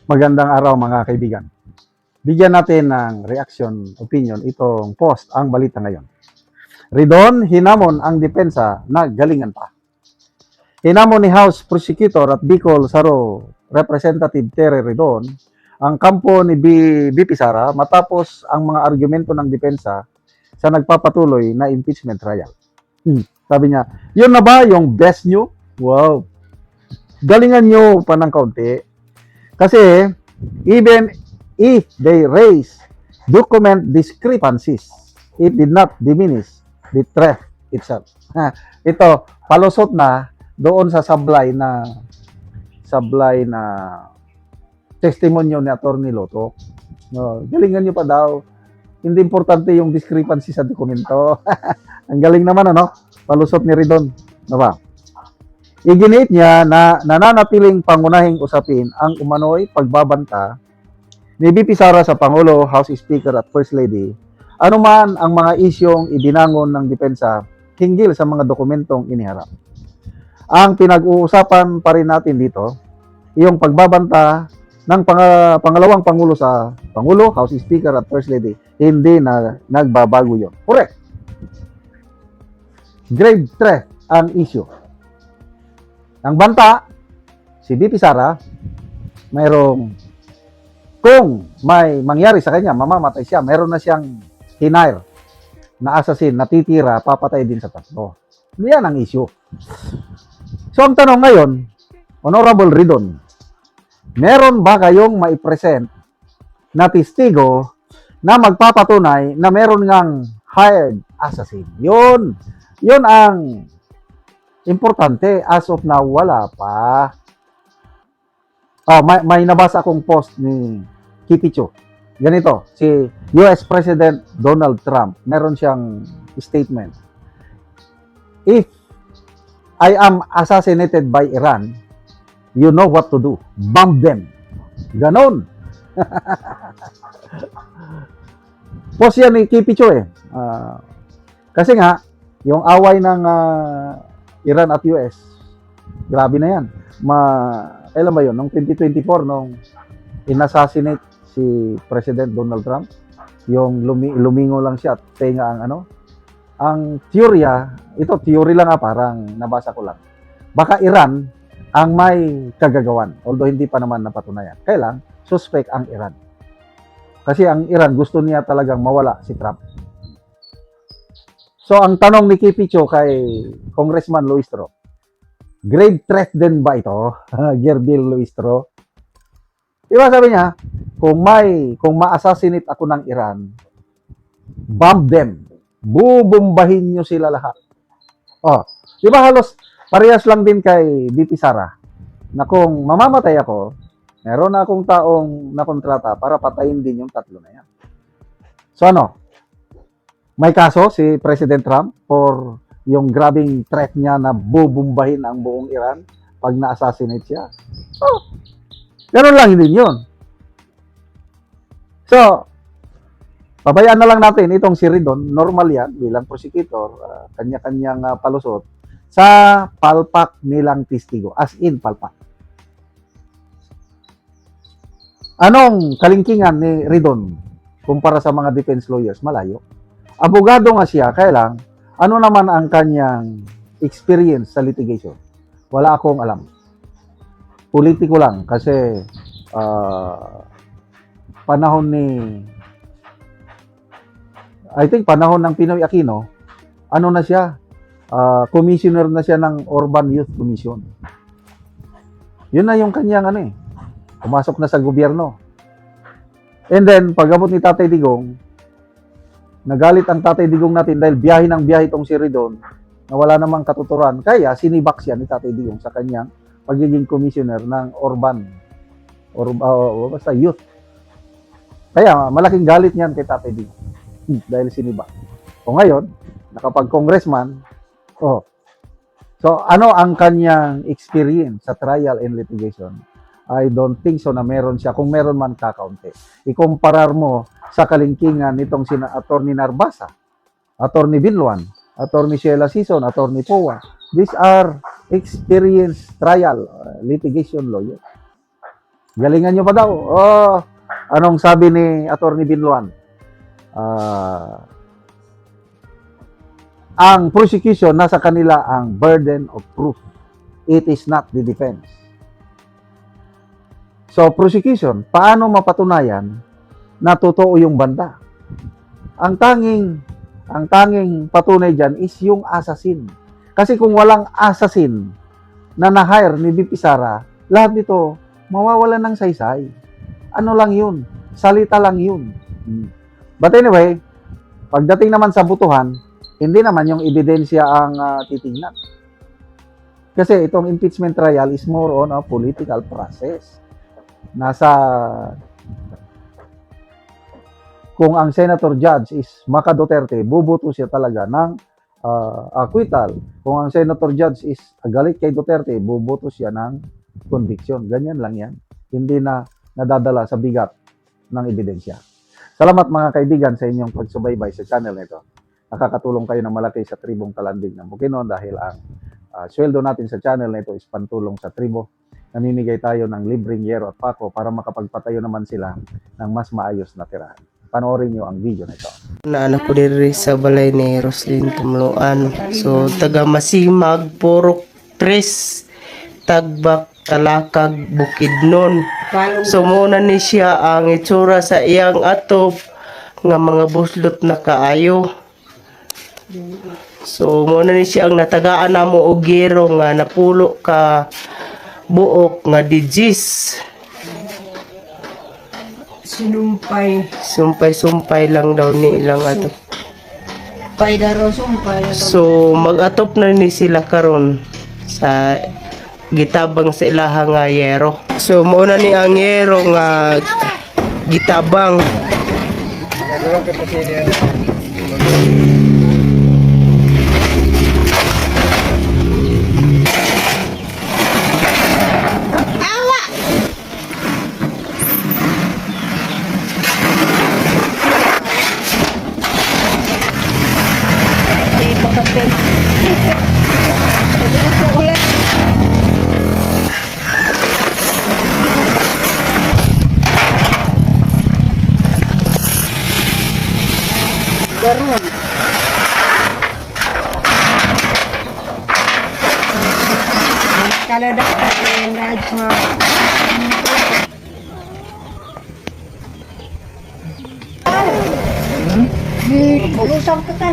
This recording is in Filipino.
Magandang araw mga kaibigan. Bigyan natin ng reaction, opinion itong post ang balita ngayon. Ridon, hinamon ang depensa na galingan pa. Hinamon ni House Prosecutor at Bicol Saro Representative Terry Ridon ang kampo ni BP Sara matapos ang mga argumento ng depensa sa nagpapatuloy na impeachment trial. Sabi niya, yun na ba yung best nyo? Wow. Galingan nyo pa ng kaunti. Kasi, even if they raise document discrepancies, it did not diminish the threat itself. Ito, palusot na doon sa sablay na testimonyo ni Atty. Loto. No, galingan nyo pa daw. Hindi importante yung discrepancy sa dokumento. Ang galing naman, ano? Palusot ni Ridon. Ano ba? Iginiit niya na nananatiling pangunahing usapin ang umano'y pagbabanta ni BP Sara sa Pangulo, House Speaker at First Lady, anuman ang mga isyong ibinangon ng depensa hinggil sa mga dokumentong iniharap. Ang pinag-uusapan pa rin natin dito, yung pagbabanta ng pangalawang Pangulo sa Pangulo, House Speaker at First Lady, hindi na nagbabago yun. Correct. Grave threat ang issue. Ang banta, si BP Sara, kung may mangyari sa kanya, mamamatay siya, meron na siyang hinire na assassin, natitira, papatay din sa tatlo. Yan ang issue. So, ang tanong ngayon, Honorable Ridon, meron ba kayong maipresent na testigo na magpapatunay na meron ngang hired assassin? Yun ang importante. As of now, wala pa. May nabasa akong post ni Kipicho. Ganito, si US President Donald Trump, meron siyang statement. If I am assassinated by Iran, you know what to do. Bomb them. Ganon. Post yan ni Kipicho eh. Kasi nga, yung away ng Iran at US, grabe na yan. Kailan ba yun? Noong 2024, nung inassassinate si President Donald Trump, yung lumingo lang siya at tenga ang teorya, ito theory lang parang nabasa ko lang. Baka Iran ang may kagagawan, although hindi pa naman napatunayan. Kailan, suspect ang Iran. Kasi ang Iran gusto niya talagang mawala si Trump. So, ang tanong ni Kipicho kay Congressman Luistro, grave threat din ba ito? Gerbil Luistro. Diba sabi niya, kung ma-assassinate ako ng Iran, bomb them. Bubumbahin nyo sila lahat. Diba halos parehas lang din kay BP Sara na kung mamamatay ako, meron na akong taong nakontrata para patayin din yung tatlo na yan. So may kaso si President Trump for yung grabing threat niya na bubumbahin ang buong Iran pag na-assassinate siya. Ganun lang din yun. So, pabayaan na lang natin itong si Ridon, normal yan bilang prosecutor, kanya-kanyang palusot sa palpak nilang testigo, as in palpak. Anong kalingkingan ni Ridon kumpara sa mga defense lawyers? Malayo. Abogado nga siya, kaya lang, ano naman ang kanyang experience sa litigation? Wala akong alam. Politiko lang kasi panahon ng Pinoy Aquino, na siya? Commissioner na siya ng Urban Youth Commission. Yun na yung kanyang pumasok na sa gobyerno. And then, pag-abot ni Tatay Digong, nagalit ang Tatay Digong natin dahil biyahe itong si Ridon na wala namang katuturan. Kaya sinibak siya ni Tatay Digong sa kanyang pagiging commissioner ng basta youth. Kaya malaking galit niyan kay Tatay Digong dahil sinibak. O ngayon, nakapag-congressman, so ano ang kanyang experience sa trial and litigation? I don't think so na meron siya. Kung meron man, kakaunti. Ikumparar mo sa kalingkingan nitong sina Atty. Narbasa, Atty. Binloan, Atty. Sheila Sison, Atty. Powa. These are experienced trial litigation lawyers. Galingan nyo pa daw. Oh, anong sabi ni Atty. Binloan? Ah, ang prosecution, nasa kanila ang burden of proof. It is not the defense. So, prosecution, paano mapatunayan na totoo yung banda? Ang tanging patunay dyan is yung assassin. Kasi kung walang assassin na na-hire ni VP Sara, lahat nito mawawalan ng saysay. Ano lang yun? Salita lang yun. But anyway, pagdating naman sa butuhan, hindi naman yung ebidensya ang titignan. Kasi itong impeachment trial is more on a political process. Kung ang Senator Judge is Maca Duterte, bubuto siya talaga ng acquittal. Kung ang Senator Judge is galit kay Duterte, bubuto siya ng conviction. Ganyan lang yan. Hindi na nadadala sa bigat ng ebidensya. Salamat mga kaibigan sa inyong pagsubaybay sa channel nito. Nakakatulong kayo ng malaki sa tribong Kalandig ng Bukidnon dahil ang sweldo natin sa channel nito is pantulong sa tribo. Namimigay tayo ng libreng yero at pako para makapagpatayo naman sila ng mas maayos na tirahan. Panoorin nyo ang video na ito. Naanak ko diri sa balay ni Roslyn Tumloan. So, taga Masimag, Purok 3, Tagbak, Talakag, Bukidnon. So, muna ni siya ang itsura sa iyang atop nga mga buslot na kaayo. So, muna ni siya ang natagaan na mo og gero nga napulo ka buok nga digis. Sumpay lang daw ni ilang atop. So mag-atop na ni sila karon sa gitabang sa ilaha nga yero. So muna ni ang yero nga gitabang. Kalau dapat Rajma di ulusang kita